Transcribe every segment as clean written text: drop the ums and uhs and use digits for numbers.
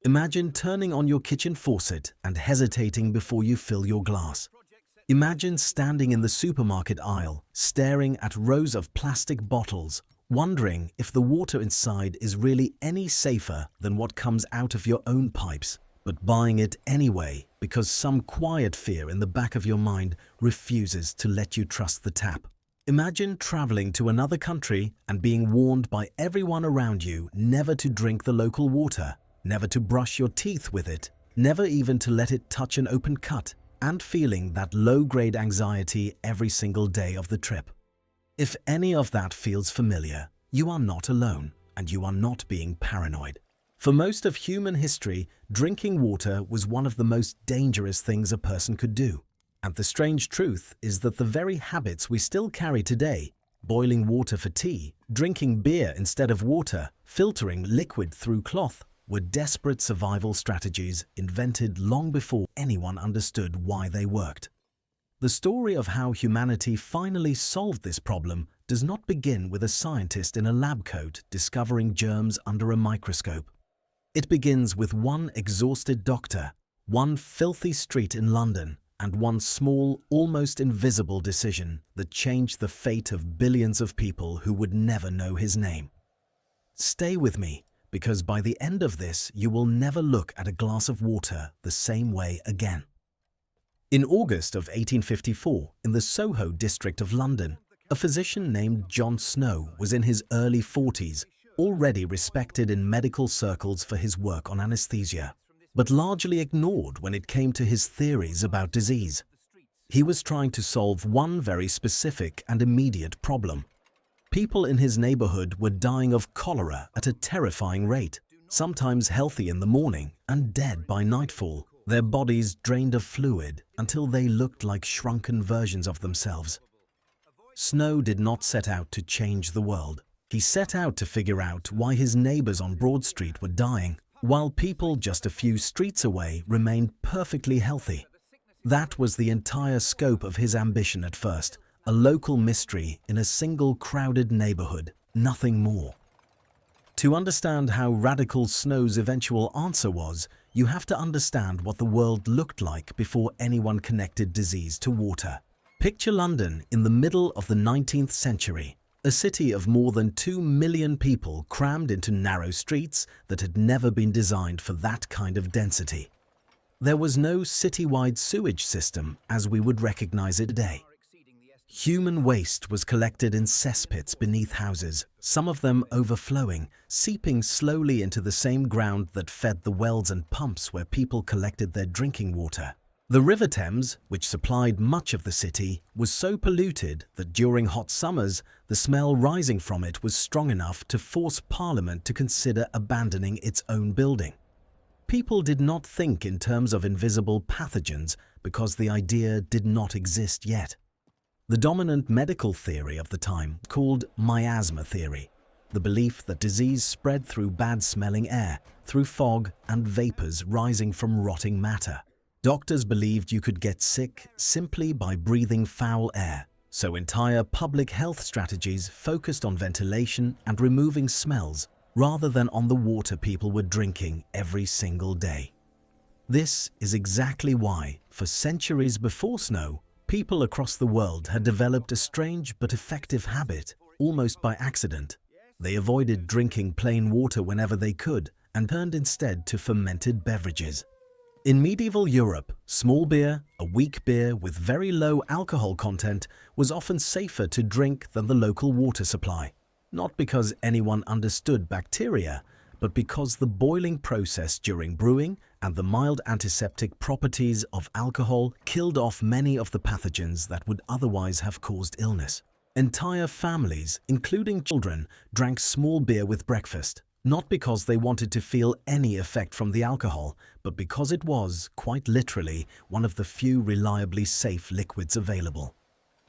Imagine turning on your kitchen faucet and hesitating before you fill your glass. Imagine standing in the supermarket aisle, staring at rows of plastic bottles, wondering if the water inside is really any safer than what comes out of your own pipes, but buying it anyway because some quiet fear in the back of your mind refuses to let you trust the tap. Imagine traveling to another country and being warned by everyone around you never to drink the local water, never to brush your teeth with it, never even to let it touch an open cut, and feeling that low-grade anxiety every single day of the trip. If any of that feels familiar, you are not alone, and you are not being paranoid. For most of human history, drinking water was one of the most dangerous things a person could do. And the strange truth is that the very habits we still carry today, boiling water for tea, drinking beer instead of water, filtering liquid through cloth, were desperate survival strategies invented long before anyone understood why they worked. The story of how humanity finally solved this problem does not begin with a scientist in a lab coat discovering germs under a microscope. It begins with one exhausted doctor, one filthy street in London, and one small, almost invisible decision that changed the fate of billions of people who would never know his name. Stay with me, because by the end of this, you will never look at a glass of water the same way again. In August of 1854, in the Soho district of London, a physician named John Snow was in his early 40s, already respected in medical circles for his work on anesthesia, but largely ignored when it came to his theories about disease. He was trying to solve one very specific and immediate problem. People in his neighborhood were dying of cholera at a terrifying rate, sometimes healthy in the morning and dead by nightfall, their bodies drained of fluid until they looked like shrunken versions of themselves. Snow did not set out to change the world. He set out to figure out why his neighbors on Broad Street were dying, while people just a few streets away remained perfectly healthy. That was the entire scope of his ambition at first, a local mystery in a single crowded neighborhood, nothing more. To understand how radical Snow's eventual answer was, you have to understand what the world looked like before anyone connected disease to water. Picture London in the middle of the 19th century, a city of more than 2 million people crammed into narrow streets that had never been designed for that kind of density. There was no citywide sewage system as we would recognize it today. Human waste was collected in cesspits beneath houses, some of them overflowing, seeping slowly into the same ground that fed the wells and pumps where people collected their drinking water. The River Thames, which supplied much of the city, was so polluted that during hot summers, the smell rising from it was strong enough to force Parliament to consider abandoning its own building. People did not think in terms of invisible pathogens because the idea did not exist yet. The dominant medical theory of the time, called miasma theory, the belief that disease spread through bad-smelling air, through fog and vapors rising from rotting matter. Doctors believed you could get sick simply by breathing foul air, so entire public health strategies focused on ventilation and removing smells rather than on the water people were drinking every single day. This is exactly why, for centuries before Snow, people across the world had developed a strange but effective habit, almost by accident. They avoided drinking plain water whenever they could and turned instead to fermented beverages. In medieval Europe, small beer, a weak beer with very low alcohol content, was often safer to drink than the local water supply. Not because anyone understood bacteria, but because the boiling process during brewing and the mild antiseptic properties of alcohol killed off many of the pathogens that would otherwise have caused illness. Entire families, including children, drank small beer with breakfast, not because they wanted to feel any effect from the alcohol, but because it was, quite literally, one of the few reliably safe liquids available.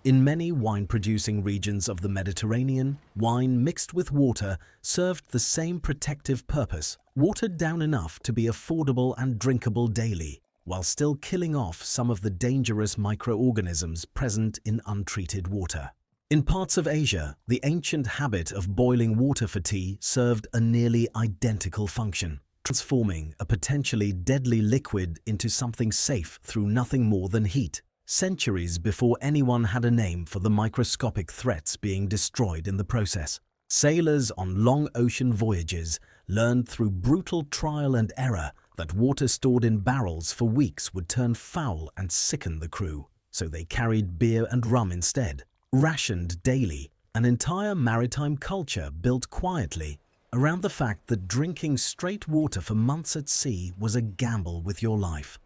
In many wine-producing regions of the Mediterranean, wine mixed with water served the same protective purpose, watered down enough to be affordable and drinkable daily, while still killing off some of the dangerous microorganisms present in untreated water. In parts of Asia, the ancient habit of boiling water for tea served a nearly identical function. transforming a potentially deadly liquid into something safe through nothing more than heat, centuries before anyone had a name for the microscopic threats being destroyed in the process. Sailors on long ocean voyages learned through brutal trial and error that water stored in barrels for weeks would turn foul and sicken the crew, so they carried beer and rum instead, rationed daily, an entire maritime culture built quietly around the fact that drinking straight water for months at sea was a gamble with your life.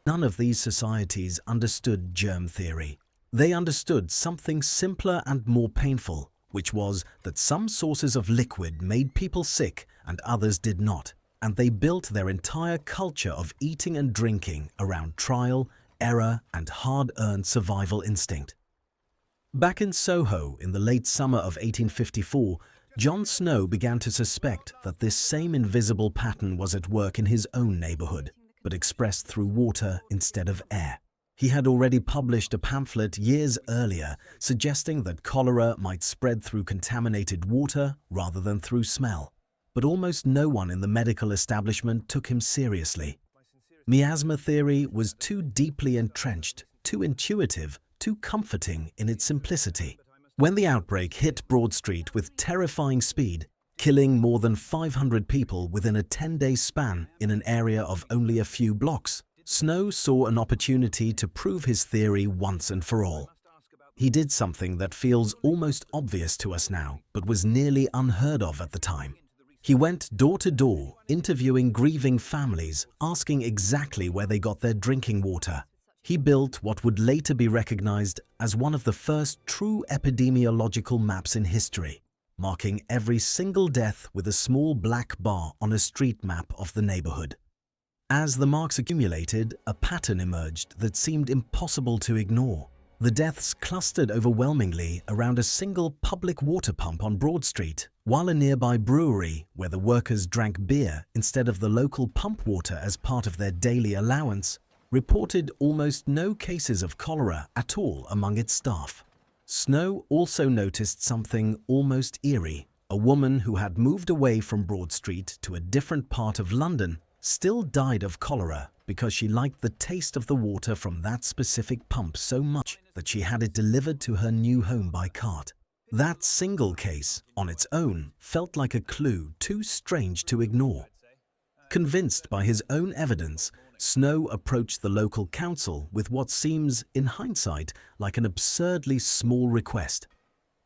None of these societies understood germ theory. They understood something simpler and more painful, which was that some sources of liquid made people sick and others did not, and they built their entire culture of eating and drinking around trial, error, and hard-earned survival instinct. Back in Soho in the late summer of 1854, John Snow began to suspect that this same invisible pattern was at work in his own neighborhood, but expressed through water instead of air. He had already published a pamphlet years earlier suggesting that cholera might spread through contaminated water rather than through smell, but almost no one in the medical establishment took him seriously. Miasma theory was too deeply entrenched, too intuitive, too comforting in its simplicity. When the outbreak hit Broad Street with terrifying speed, killing more than 500 people within a 10-day span in an area of only a few blocks, Snow saw an opportunity to prove his theory once and for all. He did something that feels almost obvious to us now, but was nearly unheard of at the time. He went door to door, interviewing grieving families, asking exactly where they got their drinking water. He built what would later be recognized as one of the first true epidemiological maps in history, marking every single death with a small black bar on a street map of the neighborhood. As the marks accumulated, a pattern emerged that seemed impossible to ignore. The deaths clustered overwhelmingly around a single public water pump on Broad Street, while a nearby brewery, where the workers drank beer instead of the local pump water as part of their daily allowance, reported almost no cases of cholera at all among its staff. Snow also noticed something almost eerie. A woman who had moved away from Broad Street to a different part of London still died of cholera because she liked the taste of the water from that specific pump so much that she had it delivered to her new home by cart. That single case, on its own, felt like a clue too strange to ignore. Convinced by his own evidence, Snow approached the local council with what seems, in hindsight, like an absurdly small request.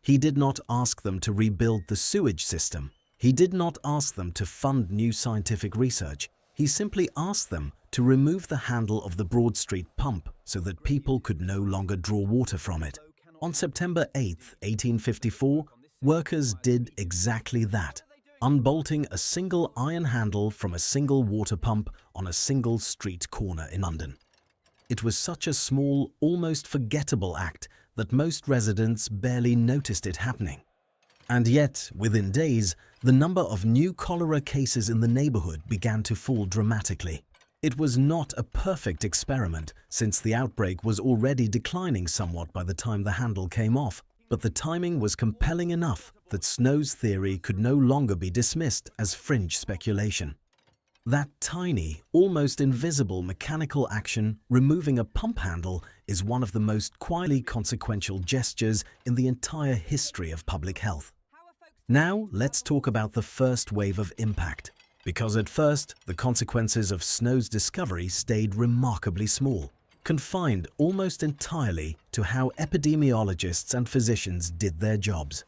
He did not ask them to rebuild the sewage system. He did not ask them to fund new scientific research. He simply asked them to remove the handle of the Broad Street pump so that people could no longer draw water from it. On September 8, 1854, workers did exactly that, unbolting a single iron handle from a single water pump on a single street corner in London. It was such a small, almost forgettable act that most residents barely noticed it happening. And yet, within days, the number of new cholera cases in the neighborhood began to fall dramatically. It was not a perfect experiment, since the outbreak was already declining somewhat by the time the handle came off, but the timing was compelling enough that Snow's theory could no longer be dismissed as fringe speculation. That tiny, almost invisible mechanical action, removing a pump handle, is one of the most quietly consequential gestures in the entire history of public health. Now, let's talk about the first wave of impact, because at first, the consequences of Snow's discovery stayed remarkably small, confined almost entirely to how epidemiologists and physicians did their jobs.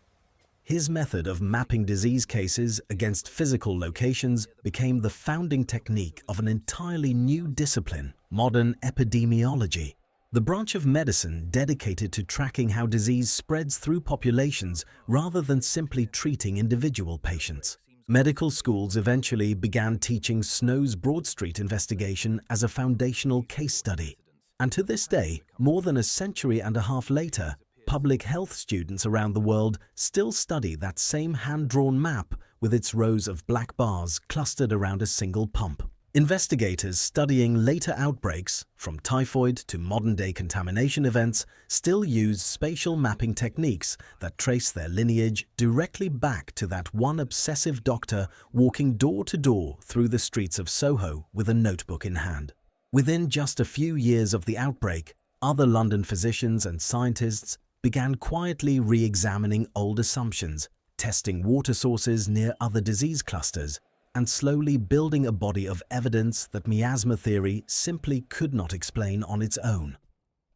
His method of mapping disease cases against physical locations became the founding technique of an entirely new discipline, modern epidemiology, the branch of medicine dedicated to tracking how disease spreads through populations rather than simply treating individual patients. Medical schools eventually began teaching Snow's Broad Street investigation as a foundational case study. And to this day, more than a century and a half later, public health students around the world still study that same hand-drawn map with its rows of black bars clustered around a single pump. Investigators studying later outbreaks, from typhoid to modern-day contamination events, still use spatial mapping techniques that trace their lineage directly back to that one obsessive doctor walking door to door through the streets of Soho with a notebook in hand. Within just a few years of the outbreak, other London physicians and scientists began quietly re-examining old assumptions, testing water sources near other disease clusters, and slowly building a body of evidence that miasma theory simply could not explain on its own.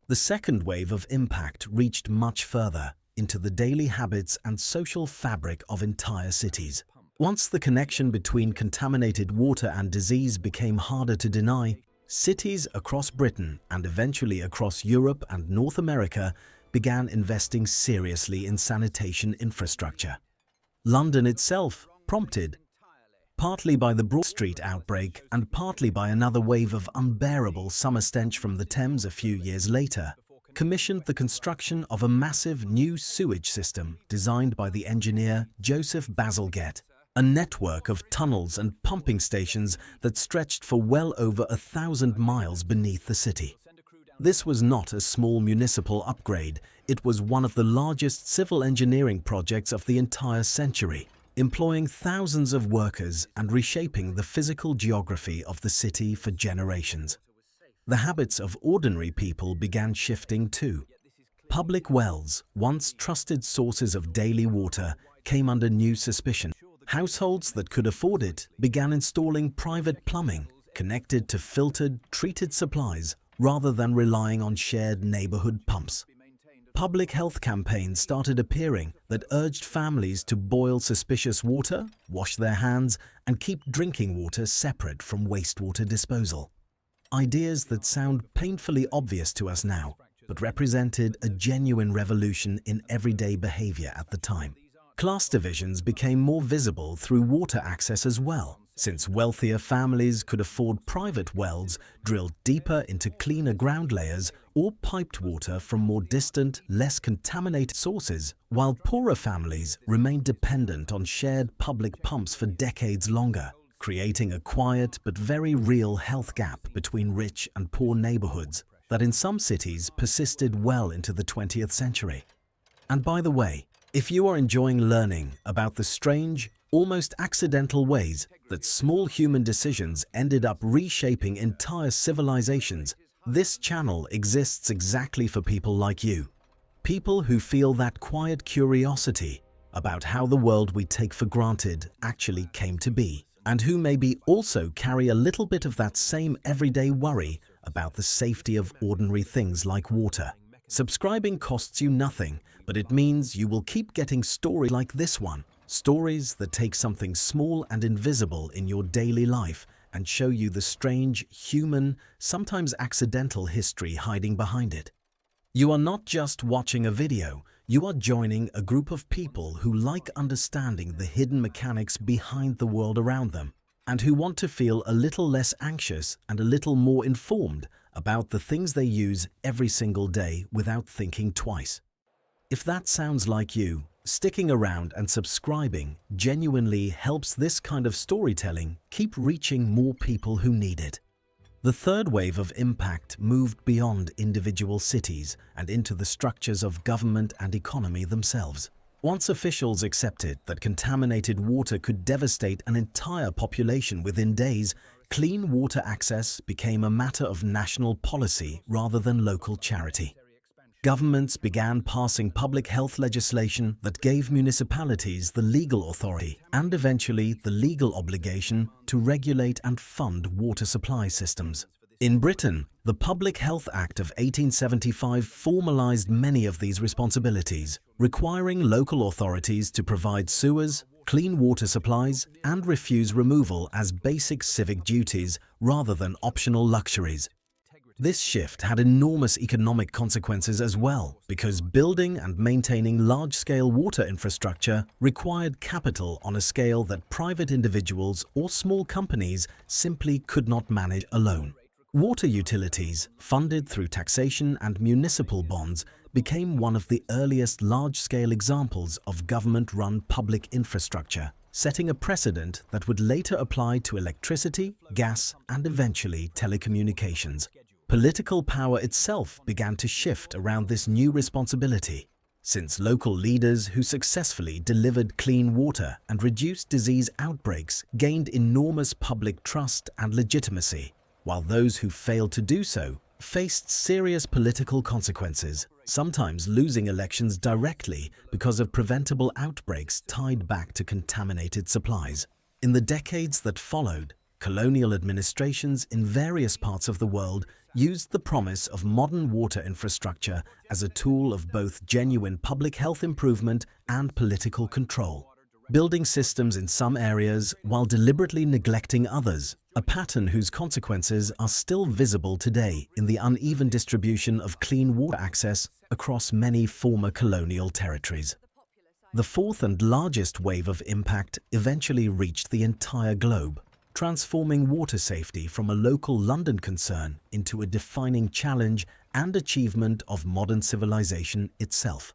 The second wave of impact reached much further into the daily habits and social fabric of entire cities. Once the connection between contaminated water and disease became harder to deny, cities across Britain and eventually across Europe and North America began investing seriously in sanitation infrastructure. London itself, prompted partly by the Broad Street outbreak and partly by another wave of unbearable summer stench from the Thames a few years later, commissioned the construction of a massive new sewage system designed by the engineer Joseph Bazalgette, a network of tunnels and pumping stations that stretched for well over 1,000 miles beneath the city. This was not a small municipal upgrade, it was one of the largest civil engineering projects of the entire century, employing thousands of workers and reshaping the physical geography of the city for generations. The habits of ordinary people began shifting too. Public wells, once trusted sources of daily water, came under new suspicion. Households that could afford it began installing private plumbing, connected to filtered, treated supplies, rather than relying on shared neighborhood pumps. Public health campaigns started appearing that urged families to boil suspicious water, wash their hands, and keep drinking water separate from wastewater disposal. Ideas that sound painfully obvious to us now, but represented a genuine revolution in everyday behavior at the time. Class divisions became more visible through water access as well, since wealthier families could afford private wells drilled deeper into cleaner ground layers or piped water from more distant, less contaminated sources, while poorer families remained dependent on shared public pumps for decades longer, creating a quiet but very real health gap between rich and poor neighborhoods that in some cities persisted well into the 20th century. And by the way, if you are enjoying learning about the strange, almost accidental ways that small human decisions ended up reshaping entire civilizations, this channel exists exactly for people like you. People who feel that quiet curiosity about how the world we take for granted actually came to be, and who maybe also carry a little bit of that same everyday worry about the safety of ordinary things like water. Subscribing costs you nothing, but it means you will keep getting stories like this one. Stories that take something small and invisible in your daily life and show you the strange, human, sometimes accidental history hiding behind it. You are not just watching a video, you are joining a group of people who like understanding the hidden mechanics behind the world around them, and who want to feel a little less anxious and a little more informed about the things they use every single day without thinking twice. If that sounds like you, sticking around and subscribing genuinely helps this kind of storytelling keep reaching more people who need it. The third wave of impact moved beyond individual cities and into the structures of government and economy themselves. Once officials accepted that contaminated water could devastate an entire population within days, clean water access became a matter of national policy rather than local charity. Governments began passing public health legislation that gave municipalities the legal authority and eventually the legal obligation to regulate and fund water supply systems. In Britain, the Public Health Act of 1875 formalized many of these responsibilities, requiring local authorities to provide sewers, clean water supplies, and refuse removal as basic civic duties rather than optional luxuries. This shift had enormous economic consequences as well, because building and maintaining large-scale water infrastructure required capital on a scale that private individuals or small companies simply could not manage alone. Water utilities, funded through taxation and municipal bonds, became one of the earliest large-scale examples of government-run public infrastructure, setting a precedent that would later apply to electricity, gas, and eventually telecommunications. Political power itself began to shift around this new responsibility, since local leaders who successfully delivered clean water and reduced disease outbreaks gained enormous public trust and legitimacy, while those who failed to do so faced serious political consequences, sometimes losing elections directly because of preventable outbreaks tied back to contaminated supplies. In the decades that followed, colonial administrations in various parts of the world used the promise of modern water infrastructure as a tool of both genuine public health improvement and political control, building systems in some areas while deliberately neglecting others, a pattern whose consequences are still visible today in the uneven distribution of clean water access across many former colonial territories. The fourth and largest wave of impact eventually reached the entire globe, transforming water safety from a local London concern into a defining challenge and achievement of modern civilization itself.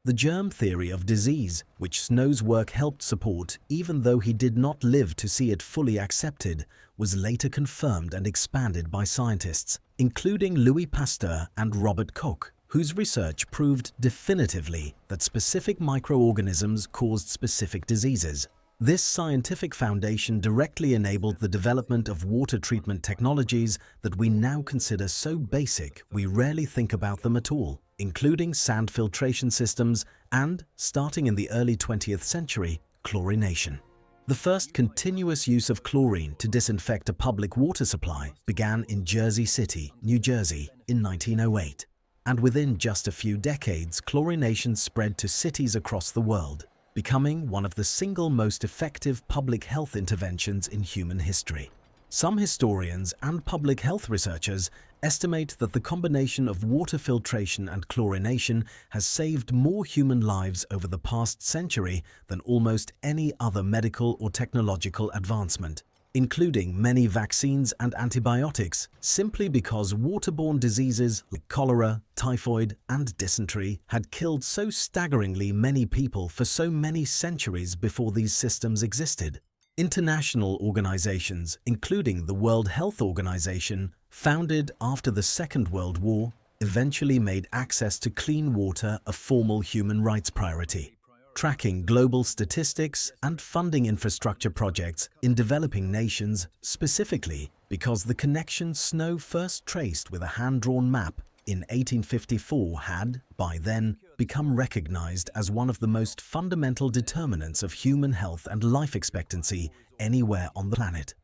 The germ theory of disease, which Snow's work helped support even though he did not live to see it fully accepted, was later confirmed and expanded by scientists, including Louis Pasteur and Robert Koch, whose research proved definitively that specific microorganisms caused specific diseases. This scientific foundation directly enabled the development of water treatment technologies that we now consider so basic we rarely think about them at all, including sand filtration systems and, starting in the early 20th century, chlorination. The first continuous use of chlorine to disinfect a public water supply began in Jersey City, New Jersey, in 1908. And within just a few decades, chlorination spread to cities across the world, becoming one of the single most effective public health interventions in human history. Some historians and public health researchers estimate that the combination of water filtration and chlorination has saved more human lives over the past century than almost any other medical or technological advancement, including many vaccines and antibiotics, simply because waterborne diseases like cholera, typhoid, and dysentery had killed so staggeringly many people for so many centuries before these systems existed. International organizations, including the World Health Organization, founded after the Second World War, eventually made access to clean water a formal human rights priority, tracking global statistics and funding infrastructure projects in developing nations specifically because the connection Snow first traced with a hand-drawn map in 1854 had, by then, become recognized as one of the most fundamental determinants of human health and life expectancy anywhere on the planet.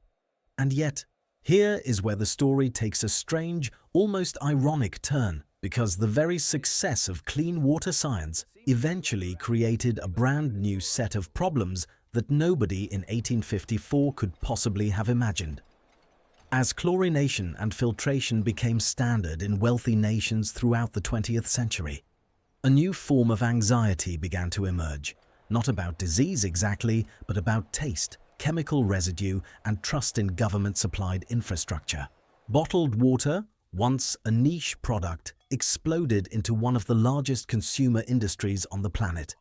And yet, here is where the story takes a strange, almost ironic turn, because the very success of clean water science eventually created a brand new set of problems that nobody in 1854 could possibly have imagined. As chlorination and filtration became standard in wealthy nations throughout the 20th century, a new form of anxiety began to emerge, not about disease exactly, but about taste, chemical residue, and trust in government-supplied infrastructure. Bottled water, once a niche product, exploded into one of the largest consumer industries on the planet,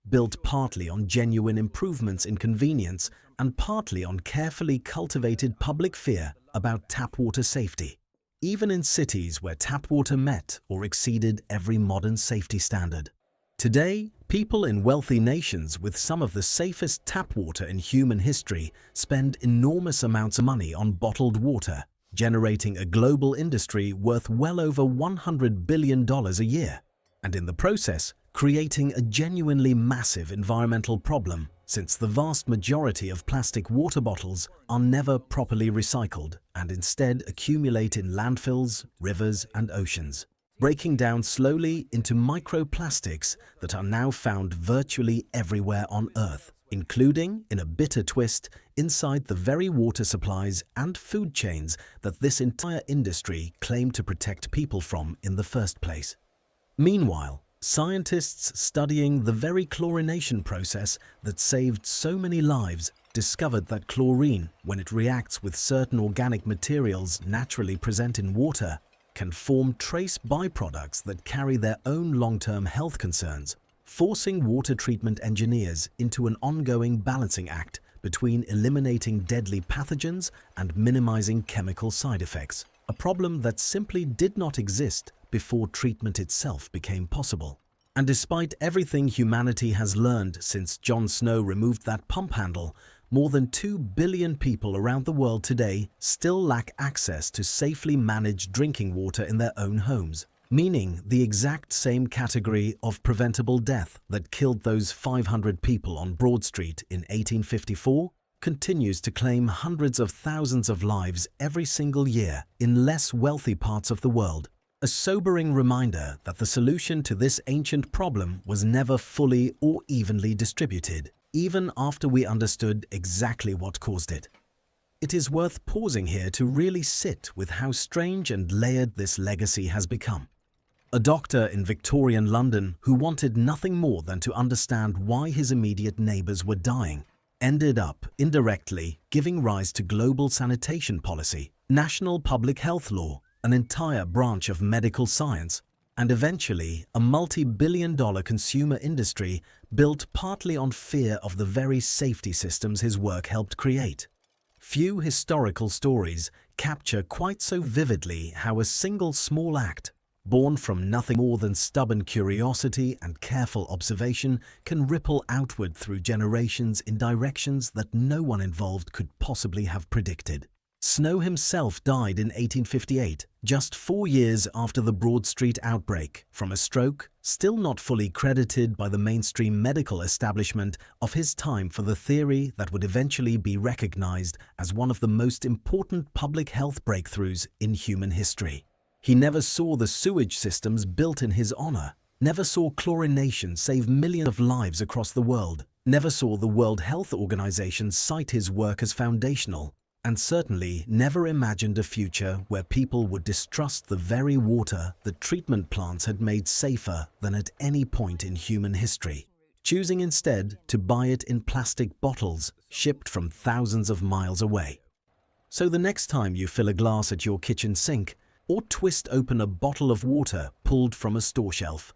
built partly on genuine improvements in convenience and partly on carefully cultivated public fear about tap water safety, even in cities where tap water met or exceeded every modern safety standard. Today, people in wealthy nations with some of the safest tap water in human history spend enormous amounts of money on bottled water, generating a global industry worth well over $100 billion a year, and in the process, creating a genuinely massive environmental problem since the vast majority of plastic water bottles are never properly recycled and instead accumulate in landfills, rivers, and oceans, breaking down slowly into microplastics that are now found virtually everywhere on Earth, including, in a bitter twist, inside the very water supplies and food chains that this entire industry claimed to protect people from in the first place. Meanwhile, scientists studying the very chlorination process that saved so many lives discovered that chlorine, when it reacts with certain organic materials naturally present in water, can form trace byproducts that carry their own long-term health concerns. forcing water treatment engineers into an ongoing balancing act between eliminating deadly pathogens and minimizing chemical side effects, a problem that simply did not exist before treatment itself became possible. And despite everything humanity has learned since Jon Snow removed that pump handle, more than 2 billion people around the world today still lack access to safely managed drinking water in their own homes, meaning the exact same category of preventable death that killed those 500 people on Broad Street in 1854 continues to claim hundreds of thousands of lives every single year in less wealthy parts of the world. A sobering reminder that the solution to this ancient problem was never fully or evenly distributed, even after we understood exactly what caused it. It is worth pausing here to really sit with how strange and layered this legacy has become. A doctor in Victorian London who wanted nothing more than to understand why his immediate neighbours were dying ended up indirectly giving rise to global sanitation policy, national public health law, an entire branch of medical science, and eventually a multi-billion-dollar consumer industry built partly on fear of the very safety systems his work helped create. Few historical stories capture quite so vividly how a single small act, born from nothing more than stubborn curiosity and careful observation, can ripple outward through generations in directions that no one involved could possibly have predicted. Snow himself died in 1858, just 4 years after the Broad Street outbreak, from a stroke, still not fully credited by the mainstream medical establishment of his time for the theory that would eventually be recognized as one of the most important public health breakthroughs in human history. He never saw the sewage systems built in his honor, never saw chlorination save millions of lives across the world, never saw the World Health Organization cite his work as foundational, and certainly never imagined a future where people would distrust the very water that treatment plants had made safer than at any point in human history, choosing instead to buy it in plastic bottles shipped from thousands of miles away. So the next time you fill a glass at your kitchen sink or twist open a bottle of water pulled from a store shelf,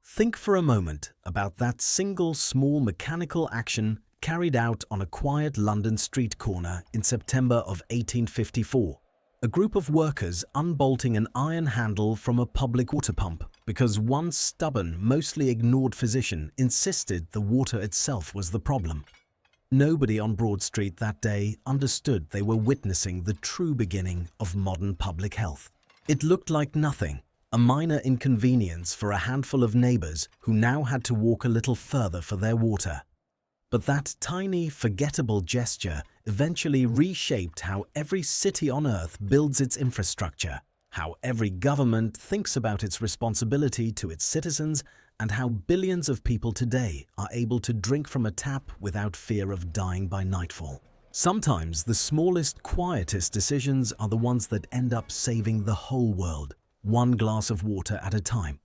think for a moment about that single small mechanical action carried out on a quiet London street corner in September of 1854. A group of workers unbolting an iron handle from a public water pump because one stubborn, mostly ignored physician insisted the water itself was the problem. Nobody on Broad Street that day understood they were witnessing the true beginning of modern public health. It looked like nothing, a minor inconvenience for a handful of neighbors who now had to walk a little further for their water. But that tiny, forgettable gesture eventually reshaped how every city on Earth builds its infrastructure, how every government thinks about its responsibility to its citizens, and how billions of people today are able to drink from a tap without fear of dying by nightfall. Sometimes the smallest, quietest decisions are the ones that end up saving the whole world, one glass of water at a time.